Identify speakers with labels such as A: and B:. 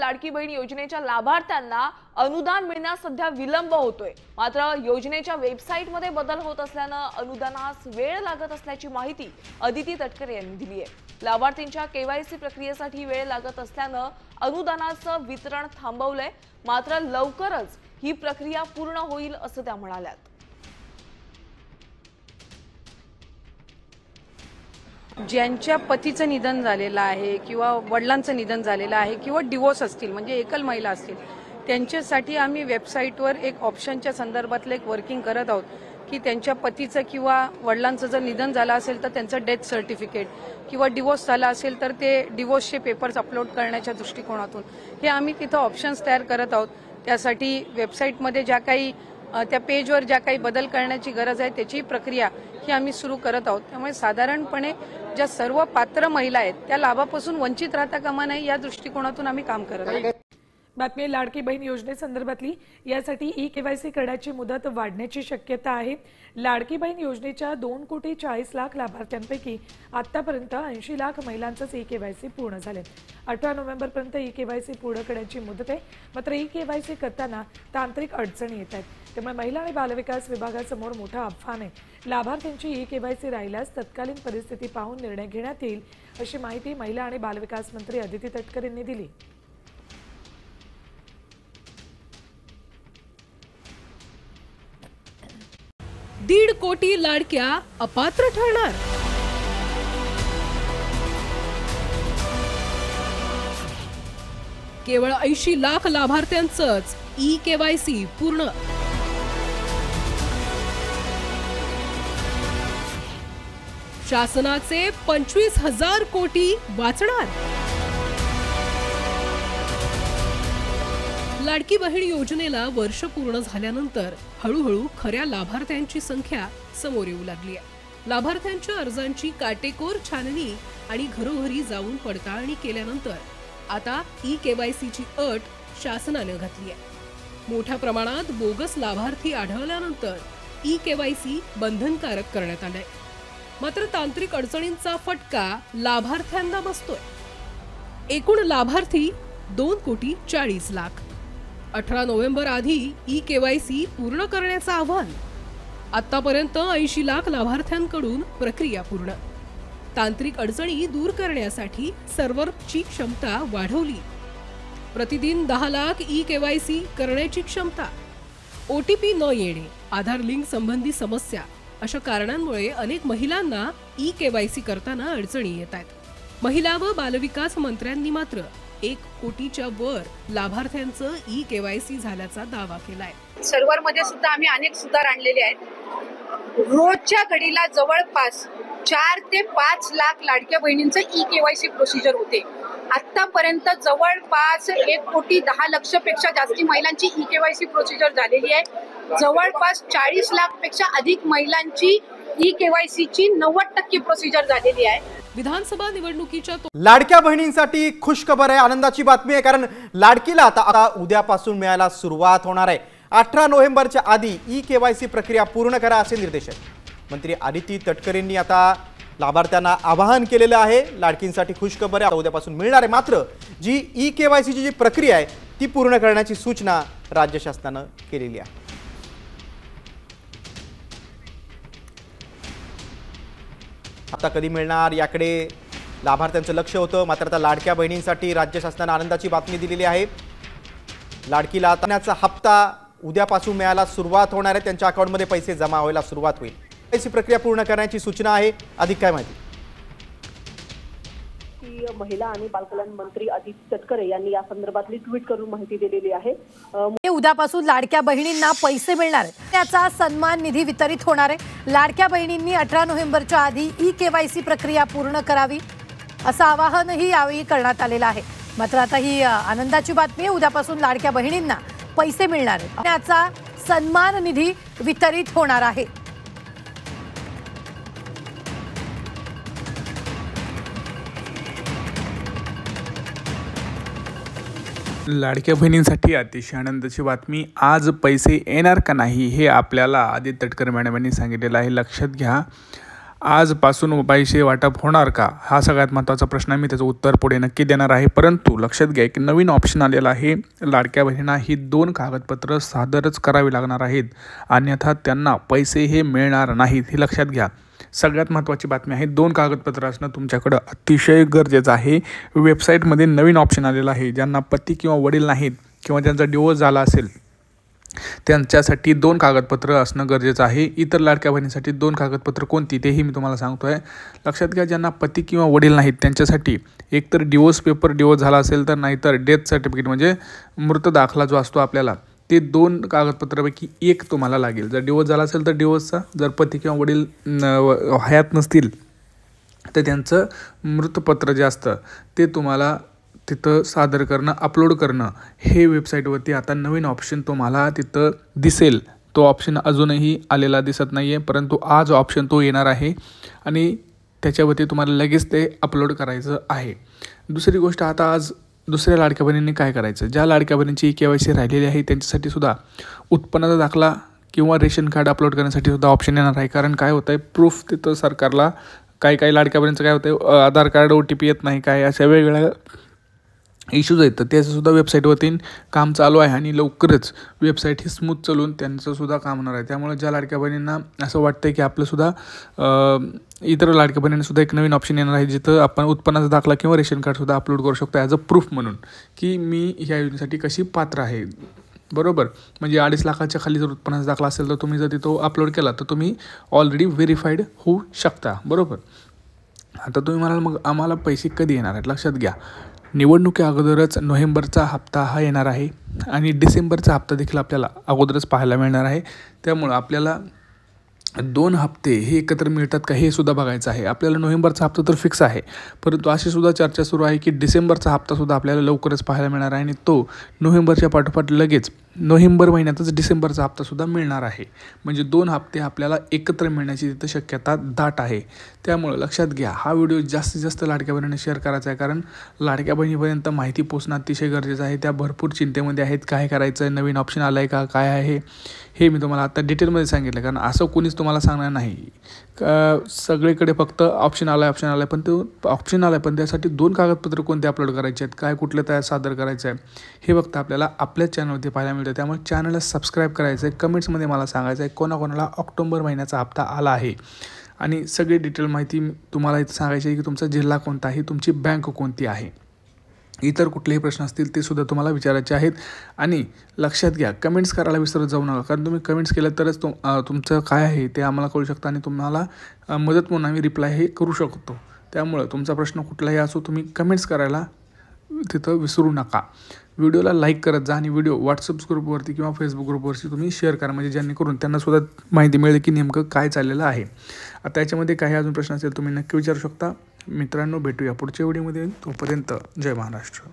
A: लाडकी बहीण योजनेच्या लाभार्थ्यांना अनुदान मिळण्यास सध्या विलंब होतोय। मात्र योजनेच्या वेबसाईटमध्ये बदल होत असल्यानं अनुदानास वेळ लागत असल्याची माहिती अदिती तटकरे यांनी दिली आहे। लाभार्थींच्या केवायसी प्रक्रियेसाठी वेळ लागत असल्यानं अनुदानाचं वितरण थांबवलंय, मात्र लवकरच ही प्रक्रिया पूर्ण होईल असं त्या म्हणाल्यात।
B: ज्यांच्या पतीचं निधन झालेलं आहे किंवा वडिलांचं निधन झालेलं आहे किंवा डिवोर्स असतील म्हणजे एकल महिला असतील त्यांच्यासाठी आम्ही वेबसाईटवर एक ऑप्शनच्या संदर्भातलं एक वर्किंग करत आहोत की त्यांच्या पतीचं किंवा वडिलांचं जर निधन झालं असेल तर त्यांचं डेथ सर्टिफिकेट किंवा डिवोर्स झाला असेल तर ते डिवोर्सचे पेपर्स अपलोड करण्याच्या दृष्टिकोनातून हे आम्ही तिथं ऑप्शन्स तयार करत आहोत। त्यासाठी वेबसाईटमध्ये ज्या काही त्या पेजवर ज्या काही बदल करण्याची गरज आहे त्याची प्रक्रिया ही आम्ही सुरू करत आहोत। त्यामुळे साधारणपणे ज्या सर्व पात्र महिला आहेत त्या लाभापासून वंचित राहता कामा नये या दृष्टिकोनातून आम्ही काम करत आहोत।
C: बातमी लाडकी बहीण योजनेसंदर्भातली यासाठी ई-केवायसी करण्याची मुदत वाढण्याची शक्यता आहे। लाडकी बहीण योजनेच्या 2,40,00,000 लाभार्थ्यांपैकी आतापर्यंत 80 लाख महिलांचंच ई-केवायसी पूर्ण झाले। 18 नोव्हेंबरपर्यंत ई-केवायसी पूर्ण करण्याची मुदत आहे, मात्र ई-केवायसी करताना तांत्रिक अडचणी येत आहेत। त्यामुळे महिला आणि बालविकास विभागासमोर मोठं आव्हान आहे। लाभार्थ्यांची ई-केवायसी राहिल्यास तत्कालीन परिस्थिती पाहून निर्णय घेण्यात येईल अशी माहिती महिला आणि बालविकास मंत्री अदिती तटकरे यांनी दिली।
D: दीड कोटी लाडक्या अपात्र ठरणार। केवळ 80 लाख लाभार्थ्यांचंच ई-केवायसी पूर्ण। शासनाचे 25,000 कोटी वाचणार। लाडकी बहीण योजनेला वर्ष पूर्ण झाल्यानंतर हळूहळू खऱ्या लाभार्थ्यांची संख्या समोर येऊ लागली आहे। लाभार्थ्यांच्या अर्जांची काटेकोर छाननी आणि घरोघरी जाऊन पडताळणी केल्यानंतर आता ई-केवायसीची अट शासनाने घातली आहे। मोठ्या प्रमाणात बोगस लाभार्थी आढळल्यानंतर ई-केवायसी बंधनकारक करण्यात आलंय, मात्र तांत्रिक अडचणींचा फटका लाभार्थ्यांना बसतोय। एकूण लाभार्थी 2,40,00,000। 18 नोव्हेंबर आधी ई-केवायसी पूर्ण करण्याचं आव्हान। आतापर्यंत 80 लाख लाभार्थ्यांकडून प्रक्रिया पूर्ण। तांत्रिक अडचणी दूर करण्यासाठी सर्व्हरची क्षमता वाढवली। प्रतिदिन 10 लाख ई-केवायसी करण्याची क्षमता। OTP न येणे, आधार लिंक संबंधी समस्या अशा कारणांमुळे अनेक महिलांना ई-केवायसी करताना अडचणी येत आहेत। महिला व बालविकास मंत्र्यांनी मात्र 1 कोटीच्या वर लाभार्थ्यांचं ई-केवायसी झाल्याचा दावा केलाय।
B: सर्व्हरमध्ये सुद्धा आम्ही अनेक सुधार आणलेले आहेत। रोजच्या घडीला जवळपास 4 ते 5 लाख लाडक्या बहिणींचं ई-केवायसी प्रोसिजर होते। आतापर्यंत जवळपास 1,10,00,000 पेक्षा जास्ती महिलांची ई-केवायसी प्रोसिजर झालेली आहे। जवळपास 40 लाख पेक्षा अधिक महिलांची ई-केवायसीची 90% प्रोसिजर झालेली आहे।
D: विधानसभा निवडणुकीच्या
E: लाडक्या बहिणींसाठी खुशखबर आहे, आनंदाची बातमी आहे, कारण लाडकीला आता उद्यापासून मिळायला सुरुवात होणार आहे। 18 नोव्हेंबरच्या आधी ई-केवायसी प्रक्रिया पूर्ण करा असे निर्देश आहेत। मंत्री अदिती तटकरेंनी आता लाभार्थ्यांना आवाहन केलेलं आहे। लाडकींसाठी खुशखबर आहे, उद्यापासून मिळणार आहे, मात्र जी ई-केवायसीची जी प्रक्रिया आहे ती पूर्ण करण्याची सूचना राज्य शासनानं केलेली आहे। आता कधी मिळणार याकडे लाभार्थ्यांचं लक्ष होतं, मात्र आता लाडक्या बहिणींसाठी राज्य शासनाने आनंदाची बातमी दिलेली आहे। लाडकीला आताचा हप्ता उद्यापासून मिळायला सुरुवात होणार आहे, त्यांच्या अकाउंटमध्ये पैसे जमा व्हायला सुरुवात होईल। अशी प्रक्रिया पूर्ण करण्याची सूचना आहे। अधिक काय माहिती?
F: महिला आणि बालकल्याण मंत्री अदिती तटकरे यांनी या संदर्भातली ट्विट करून माहिती दिलेली आहे।
G: उद्यापासून लाडक्या बहिणींना पैसे मिळणार आहेत, त्याचा सन्मान निधी वितरित होणार आहे। लाडक्या बहिणींनी 18 नोव्हेंबरच्या आधी ई-केवायसी प्रक्रिया पूर्ण करावी असं आवाहनही यावेळी करण्यात आलेलं आहे। मात्र आता ही आनंदाची बातमी आहे, उद्यापासून लाडक्या बहिणींना पैसे मिळणार आहेत, त्याचा सन्मान निधी वितरित होणार आहे।
H: लाडक्या बहिणींसाठी अतिशय आनंदाची बातमी। आज पैसे येणार का नाही हे आपल्याला आदिती तटकरे मॅडम यांनी सांगितलेलं आहे। लक्षात घ्या, आजपासून पैसे वाटप होणार का, हा सगळ्यात महत्त्वाचा प्रश्न आहे. मी त्याचं उत्तर पुढे नक्की देणार आहे. परंतु लक्षात घ्या की नवीन ऑप्शन आलेला आहे. लाडक्या बहिणींना ही 2 कागदपत्र सादरच करावी लागणार आहेत, अन्यथा त्यांना पैसे हे मिळणार नाहीत, हे लक्षात घ्या. सगळ्यात महत्त्वाची बातमी आहे, 2 कागदपत्र असणं तुमच्याकडं अतिशय गरजेचं आहे. वेबसाईटमध्ये नवीन ऑप्शन आलेला आहे. ज्यांना पती किंवा वडील नाहीत किंवा ज्यांचा डिवोर्स झाला असेल त्यांच्यासाठी 2 कागदपत्र असणं गरजेचं आहे. इतर लाडक्या बहिणीसाठी 2 कागदपत्र कोणती तेही मी तुम्हाला सांगतो आहे. लक्षात घ्या, ज्यांना पती किंवा वडील नाहीत त्यांच्यासाठी एकतर डिवोर्स पेपर डिवोर्स झाला असेल तर, नाहीतर डेथ सर्टिफिकेट म्हणजे मृत दाखला जो असतो आपल्याला, ते 2 कागदपत्रापैकी एक तुम्हाला लागेल. जर डिवोर्स झाला असेल तर डिवोर्सचा, जर पती किंवा वडील हयात नसतील तर त्यांचं मृतपत्र जे असतं ते तुम्हाला तिथं सादर करणं, अपलोड करणं, हे वेबसाईटवरती आता नवीन ऑप्शन तुम्हाला तिथं दिसेल. तो ऑप्शन अजूनही आलेला दिसत नाही आहे, परंतु आज ऑप्शन तो येणार आहे आणि त्याच्यावरती तुम्हाला लगेच ते अपलोड करायचं आहे. दुसरी गोष्ट, आता आज दुसऱ्या लाडक्या बहिणींनी काय करायचं, ज्या लाडक्या बहिणींची KYC राहिलेली आहे त्यांच्यासाठी सुद्धा उत्पन्नाचा दाखला किंवा रेशन कार्ड अपलोड करण्यासाठी सुद्धा ऑप्शन येणार आहे. कारण काय होतं आहे, प्रूफ तिथं सरकारला काही लाडक्या बहिणींचं काय होतं आहे, आधार कार्ड OTP येत नाही, काय अशा वेगवेगळ्या इश्यूज आहेत. तर त्याचंसुद्धा वेबसाईटवरती काम चालू आहे आणि लवकरच वेबसाईट ही स्मूथ चालून त्यांचंसुद्धा काम होणार आहे. त्यामुळे ज्या लाडक्या बहिणींना असं वाटतं आहे की आपलंसुद्धा इतर लाडक्या बहिणींनासुद्धा एक नवीन ऑप्शन येणार आहे, जिथं आपण उत्पन्नाचा दाखला किंवा रेशन कार्डसुद्धा अपलोड करू शकतो ॲज अ प्रूफ म्हणून की मी ह्या योजनेसाठी कशी पात्र आहे. बरोबर, म्हणजे 2.5 लाखाच्या खाली जर उत्पन्नाचा दाखला असेल तर तुम्ही जर तिथं अपलोड केला तर तुम्ही ऑलरेडी व्हेरीफाईड होऊ शकता. बरोबर, आता तुम्ही म्हणाल मग आम्हाला पैसे कधी येणार आहेत. लक्षात घ्या, निवडणुकी अगोदरच नोव्हेंबरचा हप्ता हा येणार आहे आणि डिसेंबरचा हप्ता देखील आपल्याला अगोदरच पाहायला मिळणार आहे. त्यामुळं आपल्याला 2 हप्ते हे एकत्र मिळतात का हे सुद्धा बघायचं आहे. आपल्याला नोव्हेंबरचा हप्ता तर फिक्स आहे, परंतु अशी सुद्धा चर्चा सुरू आहे की डिसेंबरचा हप्तासुद्धा आपल्याला लवकरच पाहायला मिळणार आहे आणि तो नोव्हेंबरच्या पाठोपाठ लगेच नोव्हेंबर महिन्यातच डिसेंबरचा हप्तासुद्धा मिळणार आहे. म्हणजे 2 हप्ते आपल्याला एकत्र मिळण्याची तिथं शक्यता दाट आहे. त्यामुळं लक्षात घ्या, हा व्हिडिओ जास्तीत जास्त लाडक्या बहिणींना शेअर करायचा आहे, कारण लाडक्या बहिणीपर्यंत माहिती पोचणं अतिशय गरजेचं आहे. त्या भरपूर चिंतेमध्ये आहेत, काय करायचं आहे, नवीन ऑप्शन आलं आहे का, काय आहे हे मी तुम्हाला आता डिटेलमध्ये सांगितलं. कारण असं कोणीच तुम्हाला सांगणार नाही का सगळीकडे फक्त ऑप्शन आला आहे, पण तो ऑप्शन आला आहे पण त्यासाठी 2 कागदपत्र कोणते अपलोड करायचे आहेत, काय कुठले तयार सादर करायचं आहे, हे फक्त आपल्याला आपल्याच चॅनलवरती पाहायला मिळतं. त्यामुळे चॅनलला सबस्क्राईब करायचं आहे. कमेंट्समध्ये मला सांगायचं आहे कोणाकोणाला ऑक्टोबर महिन्याचा हप्ता आला आहे आणि सगळी डिटेल माहिती तुम्हाला इथं सांगायची आहे की तुमचा जिल्हा कोणता आहे, तुमची बँक कोणती आहे. इतर कुठलेही प्रश्न असतील ते सुद्धा तुम्हाला विचारायचे आहेत. आणि लक्षात घ्या, कमेंट्स करायला विसरत जाऊ नका, कारण तुम्ही कमेंट्स केलं तरच तुमचं काय आहे ते आम्हाला कळू शकतं आणि तुम्हाला मदत म्हणून आम्ही रिप्लाय हे करू शकतो. त्यामुळं तुमचा प्रश्न कुठलाही असो तुम्ही कमेंट्स करायला तिथं विसरू नका. व्हिडिओला लाईक करत जा आणि व्हिडिओ व्हॉट्सअप ग्रुपवरती किंवा फेसबुक ग्रुपवरती तुम्ही शेअर करा, म्हणजे जेणेकरून त्यांनासुद्धा माहिती मिळेल की नेमकं काय चाललेलं आहे. आता याच्यामध्ये काही अजून प्रश्न असेल तुम्ही नक्की विचारू शकता. मित्रांनो, भेटूया पुढच्या व्हिडिओमध्ये. तोपर्यंत जय महाराष्ट्र.